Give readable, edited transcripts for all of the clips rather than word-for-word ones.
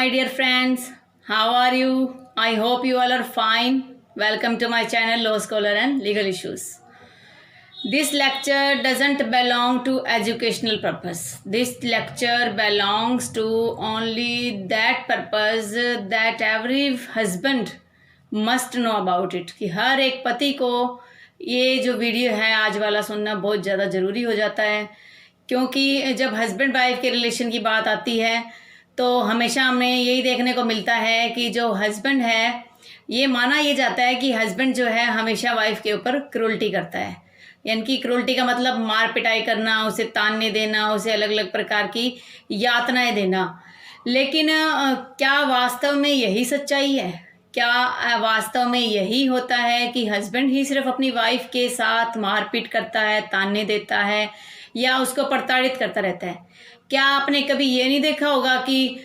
my dear friends, how are you? I hope you all are fine. Welcome to my channel Law Scholar and Legal Issues. This lecture doesn't belong to educational purpose. This lecture belongs to only that purpose that every husband must know about it. कि हर एक पति को ये जो video है आज वाला सुनना बहुत ज़्यादा ज़रूरी हो जाता है, क्योंकि जब हस्बैंड वाइफ के रिलेशन की बात आती है तो हमेशा हमें यही देखने को मिलता है कि जो हस्बैंड है, ये माना ये जाता है कि हस्बैंड जो है हमेशा वाइफ के ऊपर क्रूल्टी करता है। यानी कि क्रूल्टी का मतलब मार पिटाई करना, उसे ताने देना, उसे अलग अलग प्रकार की यातनाएं देना। लेकिन क्या वास्तव में यही सच्चाई है? क्या वास्तव में यही होता है कि हस्बैंड ही सिर्फ अपनी वाइफ के साथ मारपीट करता है, ताने देता है या उसको प्रताड़ित करता रहता है? क्या आपने कभी ये नहीं देखा होगा कि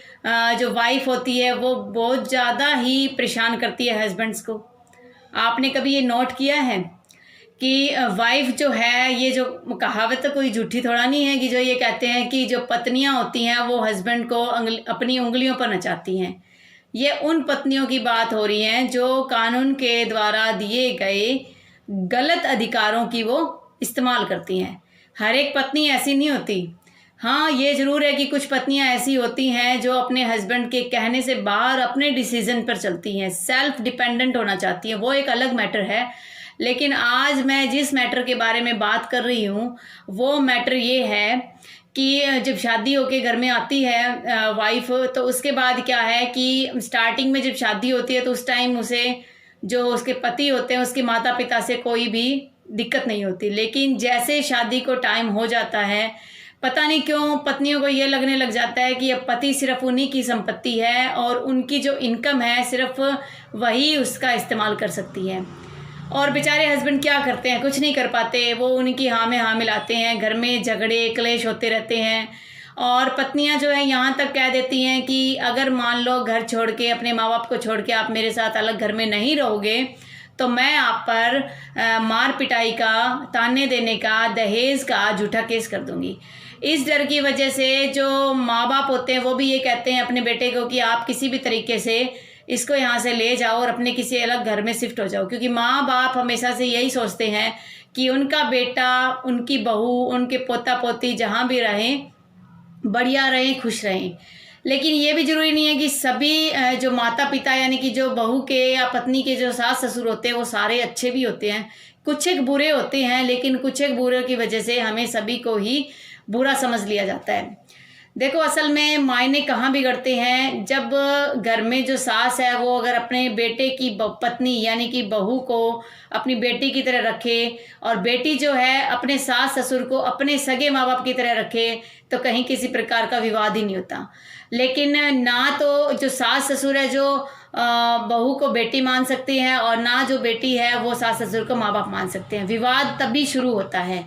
जो वाइफ होती है वो बहुत ज़्यादा ही परेशान करती है हस्बैंड्स को? आपने कभी ये नोट किया है कि वाइफ जो है, ये जो कहावत तो कोई झूठी थोड़ा नहीं है कि जो ये कहते हैं कि जो पत्नियां होती हैं वो हस्बैंड को अपनी उंगलियों पर नचाती हैं। ये उन पत्नियों की बात हो रही है जो कानून के द्वारा दिए गए गलत अधिकारों की वो इस्तेमाल करती हैं। हर एक पत्नी ऐसी नहीं होती। हाँ, ये ज़रूर है कि कुछ पत्नियां ऐसी होती हैं जो अपने हस्बैंड के कहने से बाहर अपने डिसीजन पर चलती हैं, सेल्फ डिपेंडेंट होना चाहती हैं, वो एक अलग मैटर है। लेकिन आज मैं जिस मैटर के बारे में बात कर रही हूँ वो मैटर ये है कि जब शादी होके घर में आती है वाइफ, तो उसके बाद क्या है कि स्टार्टिंग में जब शादी होती है तो उस टाइम उसे जो उसके पति होते हैं, उसके माता पिता से कोई भी दिक्कत नहीं होती। लेकिन जैसे शादी को टाइम हो जाता है, पता नहीं क्यों पत्नियों को ये लगने लग जाता है कि अब पति सिर्फ उन्हीं की संपत्ति है और उनकी जो इनकम है सिर्फ वही उसका इस्तेमाल कर सकती है। और बेचारे हस्बैंड क्या करते हैं? कुछ नहीं कर पाते। वो उनकी हाँ में हाँ मिलाते हैं, घर में झगड़े क्लेश होते रहते हैं। और पत्नियां जो है यहाँ तक कह देती हैं कि अगर मान लो घर छोड़ के, अपने माँ बाप को छोड़ के आप मेरे साथ अलग घर में नहीं रहोगे तो मैं आप पर मार पिटाई का, ताने देने का, दहेज का झूठा केस कर दूंगी। इस डर की वजह से जो माँ बाप होते हैं वो भी ये कहते हैं अपने बेटे को कि आप किसी भी तरीके से इसको यहाँ से ले जाओ और अपने किसी अलग घर में शिफ्ट हो जाओ, क्योंकि माँ बाप हमेशा से यही सोचते हैं कि उनका बेटा, उनकी बहू, उनके पोता पोती जहाँ भी रहें, बढ़िया रहें, खुश रहें। लेकिन ये भी ज़रूरी नहीं है कि सभी जो माता पिता यानी कि जो बहू के या पत्नी के जो सास ससुर होते हैं वो सारे अच्छे भी होते हैं। कुछ एक बुरे होते हैं, लेकिन कुछ एक बुरे की वजह से हमें सभी को ही बुरा समझ लिया जाता है। देखो, असल में मायने कहाँ बिगड़ते हैं जब घर में जो सास है वो अगर अपने बेटे की पत्नी यानी कि बहू को अपनी बेटी की तरह रखे और बेटी जो है अपने सास ससुर को अपने सगे माँ बाप की तरह रखे, तो कहीं किसी प्रकार का विवाद ही नहीं होता। लेकिन ना तो जो सास ससुर है जो बहू को बेटी मान सकती हैं और ना जो बेटी है वो सास ससुर को माँ बाप मान सकते हैं। विवाद तभी शुरू होता है।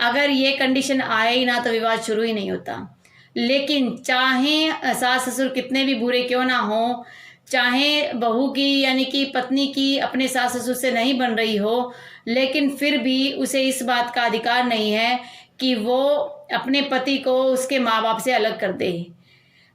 अगर ये कंडीशन आए ही ना तो विवाद शुरू ही नहीं होता। लेकिन चाहे सास ससुर कितने भी बुरे क्यों ना हो, चाहे बहू की यानी कि पत्नी की अपने सास ससुर से नहीं बन रही हो, लेकिन फिर भी उसे इस बात का अधिकार नहीं है कि वो अपने पति को उसके माँ बाप से अलग कर दे।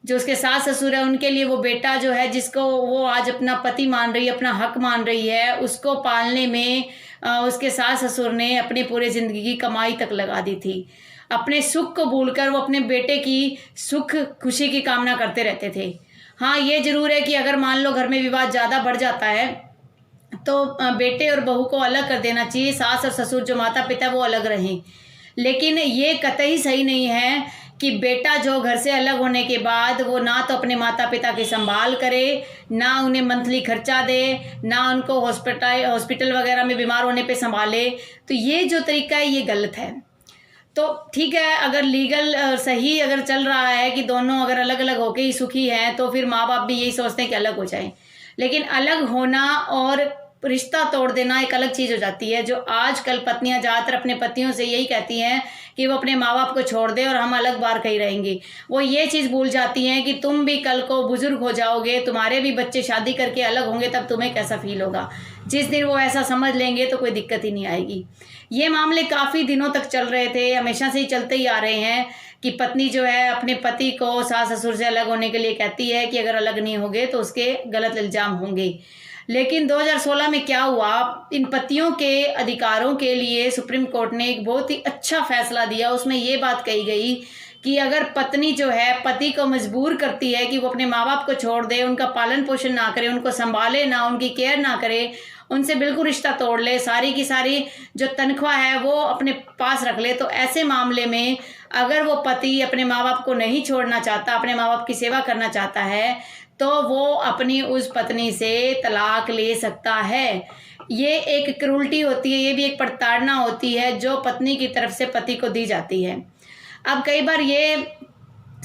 जो उसके सास ससुर है उनके लिए वो बेटा जो है, जिसको वो आज अपना पति मान रही है, अपना हक मान रही है, उसको पालने में उसके सास ससुर ने अपनी पूरी ज़िंदगी की कमाई तक लगा दी थी। अपने सुख को भूलकर वो अपने बेटे की सुख खुशी की कामना करते रहते थे। हाँ, ये ज़रूर है कि अगर मान लो घर में विवाद ज़्यादा बढ़ जाता है तो बेटे और बहू को अलग कर देना चाहिए, सास और ससुर जो माता पिता वो अलग रहें। लेकिन ये कतई सही नहीं है कि बेटा जो घर से अलग होने के बाद वो ना तो अपने माता पिता की संभाल करे, ना उन्हें मंथली खर्चा दे, ना उनको हॉस्पिटल वगैरह में बीमार होने पे संभाले। तो ये जो तरीका है ये गलत है। तो ठीक है, अगर लीगल सही अगर चल रहा है कि दोनों अगर अलग अलग होके ही सुखी हैं तो फिर माँ बाप भी यही सोचते हैं कि अलग हो जाएं। लेकिन अलग होना और रिश्ता तोड़ देना एक अलग चीज़ हो जाती है। जो आजकल पत्नियां ज़्यादातर अपने पतियों से यही कहती हैं कि वो अपने माँ बाप को छोड़ दे और हम अलग बार कहीं रहेंगे। वो ये चीज़ भूल जाती हैं कि तुम भी कल को बुजुर्ग हो जाओगे, तुम्हारे भी बच्चे शादी करके अलग होंगे, तब तुम्हें कैसा फील होगा। जिस दिन वो ऐसा समझ लेंगे तो कोई दिक्कत ही नहीं आएगी। ये मामले काफ़ी दिनों तक चल रहे थे, हमेशा से ही चलते ही आ रहे हैं कि पत्नी जो है अपने पति को सास ससुर से अलग होने के लिए कहती है कि अगर अलग नहीं होंगे तो उसके गलत इल्ज़ाम होंगे। लेकिन 2016 में क्या हुआ, इन पतियों के अधिकारों के लिए सुप्रीम कोर्ट ने एक बहुत ही अच्छा फैसला दिया। उसमें ये बात कही गई कि अगर पत्नी जो है पति को मजबूर करती है कि वो अपने माँ बाप को छोड़ दे, उनका पालन पोषण ना करे, उनको संभाले ना, उनकी केयर ना करे, उनसे बिल्कुल रिश्ता तोड़ ले, सारी की सारी जो तनख्वाह है वो अपने पास रख ले, तो ऐसे मामले में अगर वो पति अपने माँ बाप को नहीं छोड़ना चाहता, अपने माँ बाप की सेवा करना चाहता है, तो वो अपनी उस पत्नी से तलाक ले सकता है। ये एक क्रूरल्टी होती है, ये भी एक प्रताड़ना होती है जो पत्नी की तरफ से पति को दी जाती है। अब कई बार ये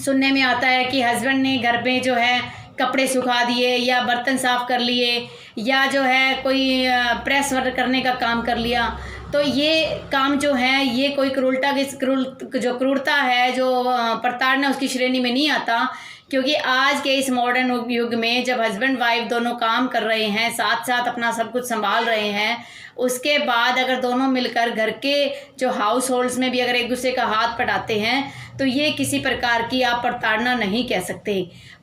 सुनने में आता है कि हस्बैंड ने घर में जो है कपड़े सुखा दिए या बर्तन साफ़ कर लिए या जो है कोई प्रेस वर्क करने का काम कर लिया, तो ये काम जो है ये कोई क्रूरता है, जो प्रताड़ना उसकी श्रेणी में नहीं आता। क्योंकि आज के इस मॉडर्न युग में जब हस्बैंड वाइफ दोनों काम कर रहे हैं, साथ साथ अपना सब कुछ संभाल रहे हैं, उसके बाद अगर दोनों मिलकर घर के जो हाउस होल्ड्स में भी अगर एक दूसरे का हाथ पटाते हैं, तो ये किसी प्रकार की आप प्रताड़ना नहीं कह सकते।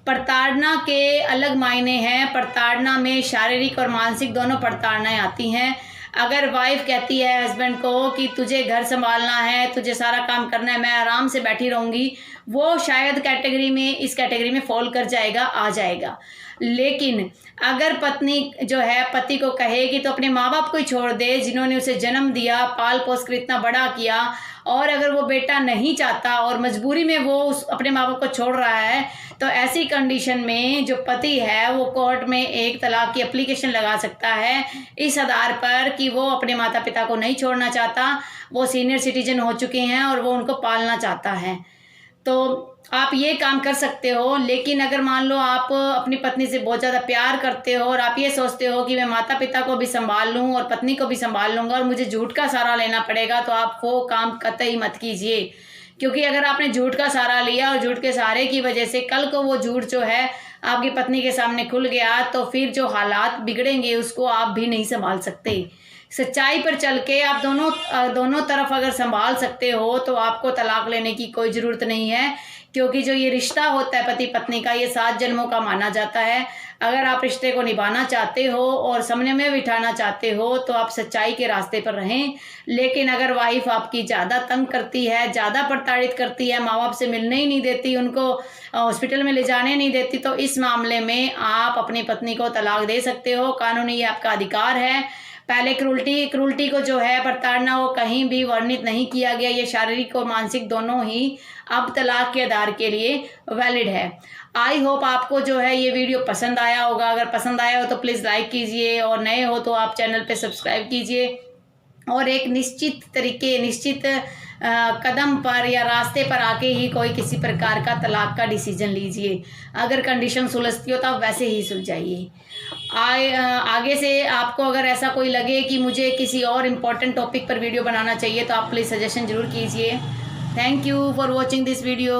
प्रताड़ना के अलग मायने हैं। प्रताड़ना में शारीरिक और मानसिक दोनों प्रताड़नाएं आती हैं। अगर वाइफ कहती है हस्बैंड को कि तुझे घर संभालना है, तुझे सारा काम करना है, मैं आराम से बैठी रहूँगी, वो शायद इस कैटेगरी में फॉल कर जाएगा, आ जाएगा। लेकिन अगर पत्नी जो है पति को कहे कि तो अपने माँ बाप को ही छोड़ दे जिन्होंने उसे जन्म दिया, पाल पोस कर इतना बड़ा किया, और अगर वो बेटा नहीं चाहता और मजबूरी में वो अपने माँ बाप को छोड़ रहा है, तो ऐसी कंडीशन में जो पति है वो कोर्ट में एक तलाक की एप्लीकेशन लगा सकता है, इस आधार पर कि वो अपने माता पिता को नहीं छोड़ना चाहता, वो सीनियर सिटीजन हो चुके हैं और वो उनको पालना चाहता है। तो आप ये काम कर सकते हो। लेकिन अगर मान लो आप अपनी पत्नी से बहुत ज़्यादा प्यार करते हो और आप ये सोचते हो कि मैं माता पिता को भी संभाल लूँ और पत्नी को भी संभाल लूँगा और मुझे झूठ का सहारा लेना पड़ेगा, तो आप वो काम कतई मत कीजिए। क्योंकि अगर आपने झूठ का सहारा लिया और झूठ के सहारे की वजह से कल को वो झूठ जो है आपकी पत्नी के सामने खुल गया, तो फिर जो हालात बिगड़ेंगे उसको आप भी नहीं संभाल सकते। सच्चाई पर चल के आप दोनों तरफ अगर संभाल सकते हो तो आपको तलाक लेने की कोई ज़रूरत नहीं है। क्योंकि जो ये रिश्ता होता है पति पत्नी का, ये 7 जन्मों का माना जाता है। अगर आप रिश्ते को निभाना चाहते हो और सामने में बिठाना चाहते हो तो आप सच्चाई के रास्ते पर रहें। लेकिन अगर वाइफ आपकी ज़्यादा तंग करती है, ज़्यादा प्रताड़ित करती है, माँ बाप से मिलने ही नहीं देती, उनको हॉस्पिटल में ले जाने नहीं देती, तो इस मामले में आप अपनी पत्नी को तलाक दे सकते हो। कानूनी ये आपका अधिकार है। पहले क्रूरल्टी को जो है प्रताड़ना वो कहीं भी वर्णित नहीं किया गया। ये शारीरिक और मानसिक दोनों ही अब तलाक के आधार के लिए वैलिड है। आई होप आपको जो है ये वीडियो पसंद आया होगा। अगर पसंद आया हो तो प्लीज़ लाइक कीजिए और नए हो तो आप चैनल पे सब्सक्राइब कीजिए और एक निश्चित कदम पर या रास्ते पर आके ही कोई किसी प्रकार का तलाक का डिसीजन लीजिए। अगर कंडीशन सुलझती हो तो आप वैसे ही सुलझाइए। आगे से आपको अगर ऐसा कोई लगे कि मुझे किसी और इम्पोर्टेंट टॉपिक पर वीडियो बनाना चाहिए तो आप प्लीज़ सजेशन ज़रूर कीजिए। Thank you for watching this video.